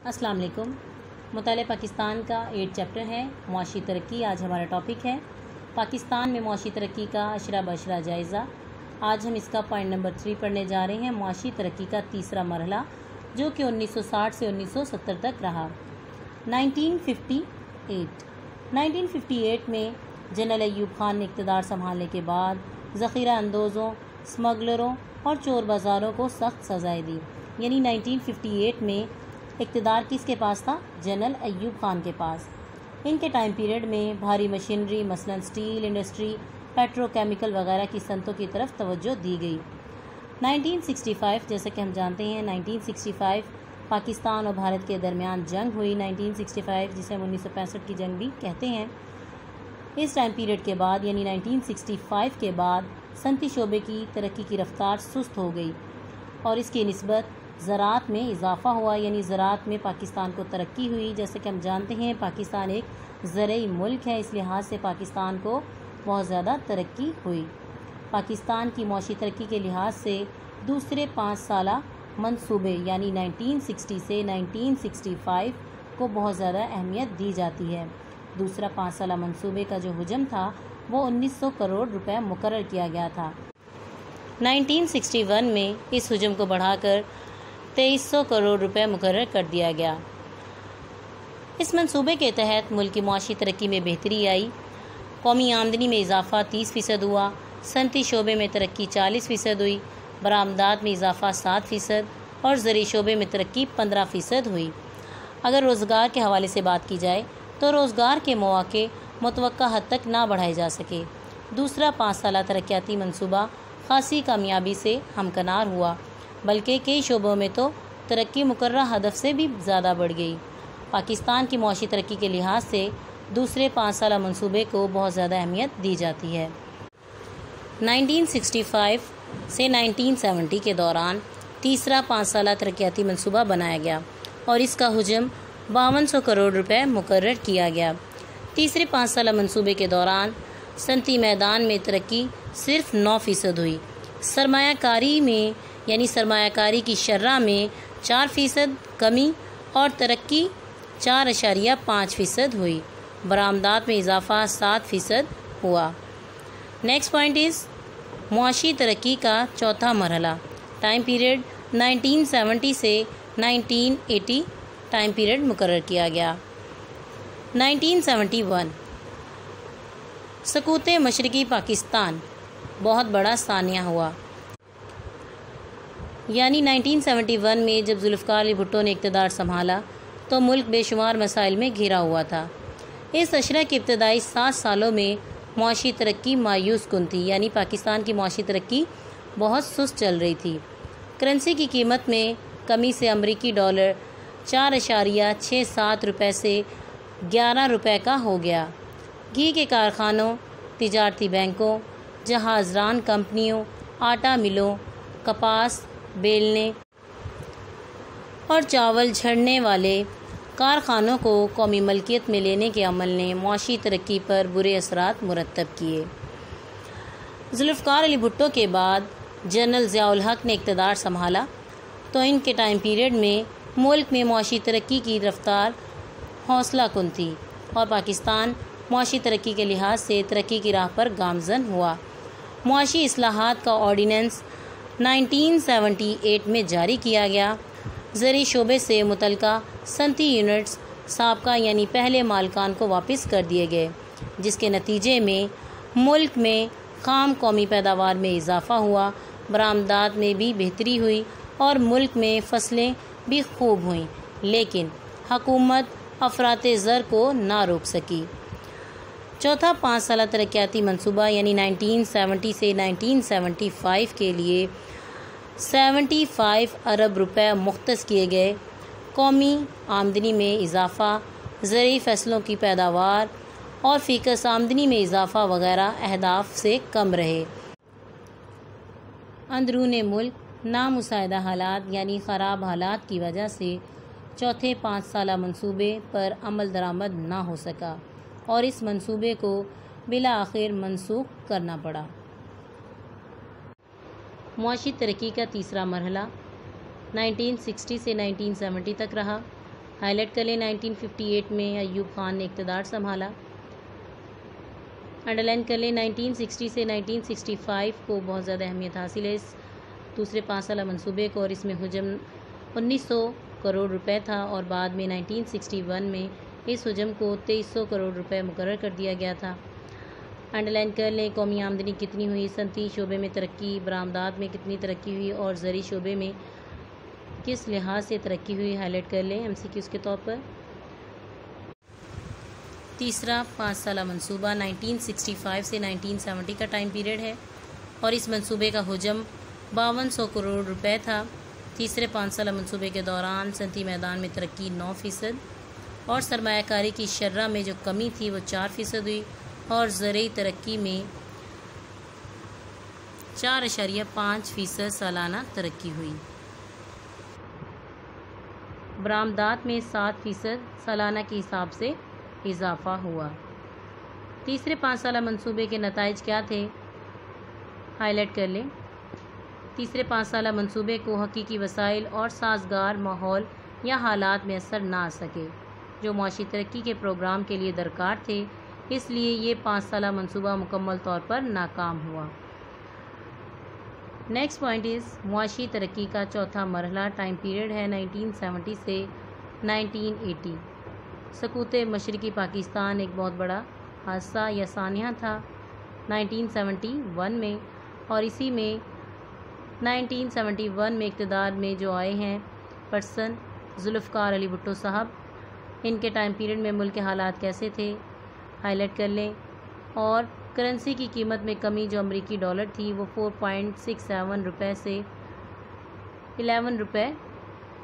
السلام علیکم۔ مطالعہ پاکستان کا 8 چیپٹر ہے معاشی ترقی۔ آج ہمارا ٹاپک ہے پاکستان میں معاشی ترقی کا اشرہ باشرہ جائزہ۔ آج ہم اس کا پوائنٹ نمبر 3 پڑھنے جا رہے ہیں، معاشی ترقی کا تیسرا مرحلہ جو کہ 1960 سے 1970 تک رہا۔ 1958 میں جنرل ایوب خان نے اقتدار سنبھالنے کے بعد ذخیرہ اندوزوں، سمگلروں اور چور بازاروں کو سخت سزائیں دی۔ یعنی 1958 میں اقتدار کس کے پاس تھا؟ جنرل ایوب خان کے پاس۔ ان کے ٹائم پیریڈ میں بھاری مشینری مثلاً سٹیل انڈسٹری، پیٹرو کیمیکل وغیرہ کی صنعتوں کی طرف توجہ دی گئی۔ 1965 جیسے کہ ہم جانتے ہیں 1965 پاکستان اور بھارت کے درمیان جنگ ہوئی۔ 1965 جسے ہم 1965 کی جنگ بھی کہتے ہیں۔ اس ٹائم پیریڈ کے بعد یعنی 1965 کے بعد صنعتی شعبے کی ترقی کی رفتار سست ہو گئی اور اس کی نسبت زراعت میں اضافہ ہوا، یعنی زراعت میں پاکستان کو ترقی ہوئی۔ جیسے کہ ہم جانتے ہیں پاکستان ایک زرعی ملک ہے، اس لحاظ سے پاکستان کو بہت زیادہ ترقی ہوئی۔ پاکستان کی معاشی ترقی کے لحاظ سے دوسرے 5 سالہ منصوبے یعنی 1960 سے 1965 کو بہت زیادہ اہمیت دی جاتی ہے۔ دوسرا 5 سالہ منصوبے کا جو حجم تھا وہ 1900 کروڑ روپے مقرر کیا گیا تھا۔ 1961 میں اس حجم کو بڑھا کر 2300 کروڑ روپے مقرر کر دیا گیا۔ اس منصوبے کے تحت ملک کی معاشی ترقی میں بہتری آئی، قومی آمدنی میں اضافہ 30% ہوا، صنعتی شعبے میں ترقی 40% ہوئی، برآمدات میں اضافہ 7% اور زرعی شعبے میں ترقی 15% ہوئی۔ اگر روزگار کے حوالے سے بات کی جائے تو روزگار کے مواقع متوقع حد تک نہ بڑھائے جا سکے۔ دوسرا 5 سالہ ترقیاتی منصوبہ خاصی کامیابی سے ہمکنار ہوا، بلکہ کئی شعبوں میں تو ترقی مقررہ ہدف سے بھی زیادہ بڑھ گئی۔ پاکستان کی معاشی ترقی کے لحاظ سے دوسرے 5 سالہ منصوبے کو بہت زیادہ اہمیت دی جاتی ہے۔ 1965 سے 1970 کے دوران تیسرا 5 سالہ ترقیاتی منصوبہ بنایا گیا اور اس کا حجم 5200 کروڑ روپے مقرر کیا گیا۔ تیسرے 5 سالہ منصوبے کے دوران صنعتی میدان میں ترقی صرف 9% ہوئی، سرمایہ کاری میں یعنی سرمایہ کاری کی شرح میں 4% کمی اور ترقی 4.5% ہوئی، برآمدات میں اضافہ 7% ہوا۔ نیکسٹ پوائنٹ از معاشی ترقی کا چوتھا مرحلہ۔ ٹائم پیریڈ 1970 سے 1980 ٹائم پیریڈ مقرر کیا گیا۔ 1971 سقوط مشرقی پاکستان بہت بڑا ثانیہ ہوا، یعنی 1971 میں جب ذوالفقار علی بھٹو نے اقتدار سنبھالا تو ملک بے شمار مسائل میں گھرا ہوا تھا۔ اس عشرہ کے ابتدائی 7 سالوں میں معاشی ترقی مایوس کن تھی، یعنی پاکستان کی معاشی ترقی بہت سست چل رہی تھی۔ کرنسی کی قیمت میں کمی سے امریکی ڈالر 4.67 روپے سے 11 روپے کا ہو گیا۔ گھی کے کارخانوں، تجارتی بینکوں، جہاز ران کمپنیوں، آٹا ملوں، کپاس بیلنے اور چاول جھڑنے والے کارخانوں کو قومی ملکیت میں لینے کے عمل نے معاشی ترقی پر برے اثرات مرتب کیے۔ ذوالفقار علی بھٹو کے بعد جنرل ضیاء الحق نے اقتدار سنبھالا تو ان کے ٹائم پیریڈ میں ملک میں معاشی ترقی کی رفتار حوصلہ کن تھی اور پاکستان معاشی ترقی کے لحاظ سے ترقی کی راہ پر گامزن ہوا۔ معاشی اصلاحات کا آرڈیننس 1978 میں جاری کیا گیا۔ زرعی شعبے سے متعلقہ صنعتی یونٹس سابقہ یعنی پہلے مالکان کو واپس کر دیے گئے، جس کے نتیجے میں ملک میں خام قومی پیداوار میں اضافہ ہوا، برآمدات میں بھی بہتری ہوئی اور ملک میں فصلیں بھی خوب ہوئیں، لیکن حکومت افراط زر کو نہ روک سکی۔ چوتھا 5 سالہ ترقیاتی منصوبہ یعنی 1970 سے 1975 کے لیے 75 ارب روپے مختص کیے گئے۔ قومی آمدنی میں اضافہ، زرعی فصلوں کی پیداوار اور فی کس آمدنی میں اضافہ وغیرہ اہداف سے کم رہے۔ اندرون ملک نامساعدہ حالات یعنی خراب حالات کی وجہ سے چوتھے 5 سالہ منصوبے پر عمل درآمد نہ ہو سکا اور اس منصوبے کو بالآخر منسوخ کرنا پڑا۔ معاشی ترقی کا تیسرا مرحلہ 1960 سے 1970 تک رہا۔ ہائی لائٹ کر لیں 1958 میں ایوب خان نے اقتدار سنبھالا. انڈر لائن کر لیں 1960 سے 1965 کو بہت زیادہ اہمیت حاصل ہے اس دوسرے 5 سالہ منصوبے کو، اور اس میں حجم 1900 کروڑ روپے تھا، اور بعد میں 1961 میں اس حجم کو 2300 کروڑ روپے مقرر کر دیا گیا تھا. انڈر لائن کر لیں قومی آمدنی کتنی ہوئی، صنعتی شعبے میں ترقی، برآمدات میں کتنی ترقی ہوئی اور زرعی شعبے میں کس لحاظ سے ترقی ہوئی. ہائی لائٹ کر لیں MCQs کے طور پر. تیسرا 5 سالہ منصوبہ 1965 سے 1970 کا ٹائم پیریڈ ہے، اور اس منصوبے کا حجم 5200 کروڑ روپے تھا. تیسرے 5 سالہ منصوبے کے دوران صنعتی میدان میں ترقی 9%، اور سرمایہ کاری کی شرح میں جو کمی تھی وہ 4% ہوئی، اور زرعی ترقی میں 4.5% سالانہ ترقی ہوئی. برآمدات میں 7% سالانہ کے حساب سے اضافہ ہوا. تیسرے 5 سالہ منصوبے کے نتائج کیا تھے، ہائی لائٹ کر لیں. تیسرے 5 سالہ منصوبے کو حقیقی وسائل اور سازگار ماحول یا حالات میں اثر نہ آ سکے جو معاشی ترقی کے پروگرام کے لیے درکار تھے، اس لیے یہ 5 سالہ منصوبہ مکمل طور پر ناکام ہوا. نیکسٹ پوائنٹ از معاشی ترقی کا چوتھا مرحلہ ٹائم پیریڈ ہے 1970 سے 1980. سقوط مشرقی پاکستان ایک بہت بڑا حادثہ یا سانحہ تھا 1971 میں، اور اسی میں 1971 میں اقتدار میں جو آئے ہیں پرسن ذوالفقار علی بھٹو صاحب، ان کے ٹائم پیریڈ میں ملک کے حالات کیسے تھے، ہائی لائٹ کر لیں. اور کرنسی کی قیمت میں کمی جو امریکی ڈالر تھی وہ 4.67 روپے سے 11 روپے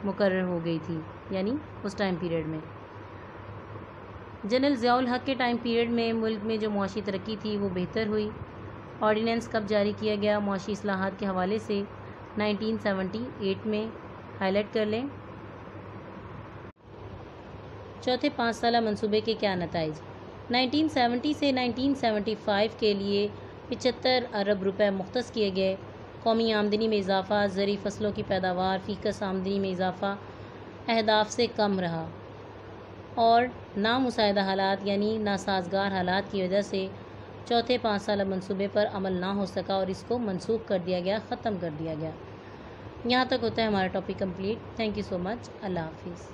مقرر ہو گئی تھی، یعنی اس ٹائم پیریڈ میں. جنرل ضیاء الحق کے ٹائم پیریڈ میں ملک میں جو معاشی ترقی تھی وہ بہتر ہوئی. آرڈیننس کب جاری کیا گیا، معاشی اصلاحات کے حوالے سے 1978 میں، ہائی لائٹ کر لیں. چوتھے 5 سالہ منصوبے کے کیا نتائج، 1970 سے 1975 کے لیے 75 ارب روپے مختص کیے گئے. قومی آمدنی میں اضافہ، زرعی فصلوں کی پیداوار فی کس آمدنی میں اضافہ اہداف سے کم رہا، اور نامساعدہ حالات یعنی ناسازگار حالات کی وجہ سے چوتھے 5 سالہ منصوبے پر عمل نہ ہو سکا اور اس کو منسوخ کر دیا گیا، ختم کر دیا گیا. یہاں تک ہوتا ہے ہمارا topic complete. Thank you so much. اللہ حافظ.